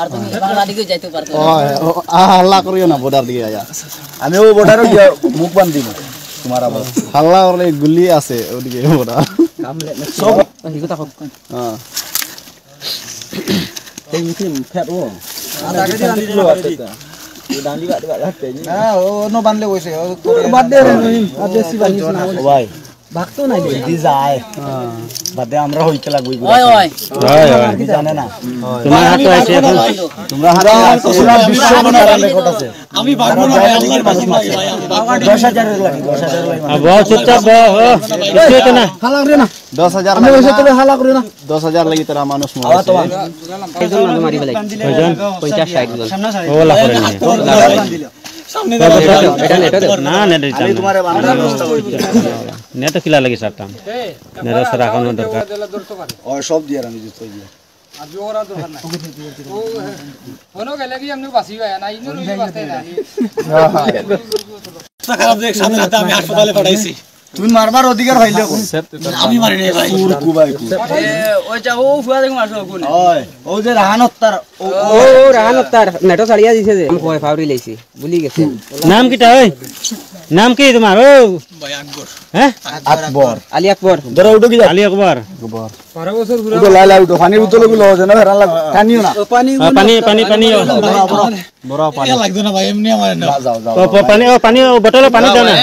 আর তুমি বাংলা দিকে যাইতে পারতো হাল্লা করিও না বর্ডার দিকে আয়া আমি ও বর্ডারে গিয়ে মুখ বান্ধ দিব তোমার আবার হাল্লা করলে গুলি আছে ওদিকে বর্ডার সব হিগো তাকো হ্যাঁ এই মুখে ফেট ও আগে দিয়ে আনি দিলো আচ্ছা ডান্ডি বাদ রাখতে না ও নো বানলে কইছে ও বাদ দে রে আর বেশি বানিস না ও ভাই ভাগতো নাই দি যায় বাদে আমরা হইতে লাগবই ওই ওই কি জানে না তোমার হাতে আছে এখন তোমরা হাতে পুরো বিশ্ব মনার রেকর্ড আছে আমি ভাগবো না ভাই আল্লাহর বাসি লাগে ভাই 10000 এর লাগি 10000 লাগি बहुत चुपचाप কিছু তো না হালা করে না 10000 আমি ওইসব তোলে হালা করে না 10000 লাগি তারা মানুষ মরে তো এইজন না মারি ফেলাই কয়জন 50 60 জন ওলা করে নিয়ে সামনে এটা নেট না নেট আমি তোমারে বানানোর ব্যবস্থা করি নেট কিলা লাগি সারতাম নেট সারা কোন দরকার ও সব দিয়ে আমি দিতে দিয়ে আজ ওরা দরকার নাই ও হনো গেলে কি আমনে বাসি হয় না ইনো রই বাসতে না খারাপ দেখ সামনে হাতে আমি হাসপাতালে পাঠাইছি তুমি মারবার অধিকার হইলে কোন আমি মারি নাই ভাই কুরকু ভাই কু ওই যা ও ফুয়া দেখো মারছো কোন ওই ও যে রাহানত্তার ও রাহান তার নেটো ছাড়িয়া দিছে যে আমি কই ফাউরি লাইছি ভুলি গেছে নাম কিটা ওই নাম কি তোমার ও ভাই আকবর হ্যাঁ আকবর আলী আকবর ধরো উঠো কি আলী আকবর আকবর 12 বছর ঘুরে উঠো লাই লাই উঠো পানির বোতল গুলো যেন হেরান লাগ টানিও না পানি পানি পানি পানি বড় পানি এ লাগতো না ভাই এমনি আমার না যাও যাও পানি ও পানি বোতলে পানি দাও না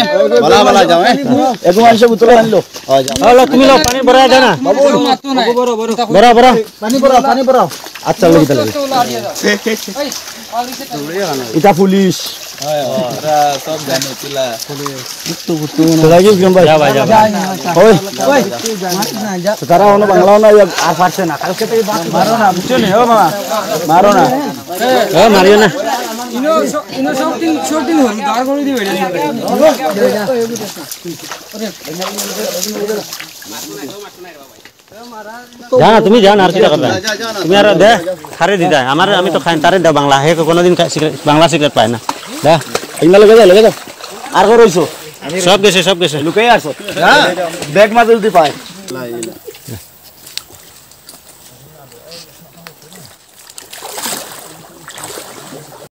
বলা বলা যাও এগো মানুষ বোতল আনলো যাও ও তুমি লোক পানি ভরা দাও না মাতো নাই বড় বড় ভরা ভরা পানি পড়াও আচ্ছা লাগি তাহলে তোলা দিয়ে দাও এই আলিতে এটা পুলিশ ওরা সব জানে চিলা লাগি গম ভাই যা ভাই যা ওই ওই তারা ওনো বাংলাও না আর পারছে না কালকে থেকে মারো না বুঝছো নি ও মামা মারো না ও মারিও না ইনো সব দিন হল দাঁড় করে দিবে জানা তুমি জান আর কি কথা তুমি আর দে খারে দিদা আমার আমি তো খাই তারে দাও বাংলা হে কোনদিন বাংলা সিগারেট পায় না দে ইংলা লগে যাও আর কো রইছো সব গেছে লুকাই আসো হ্যাঁ ব্যাগ মাঝে যদি পায়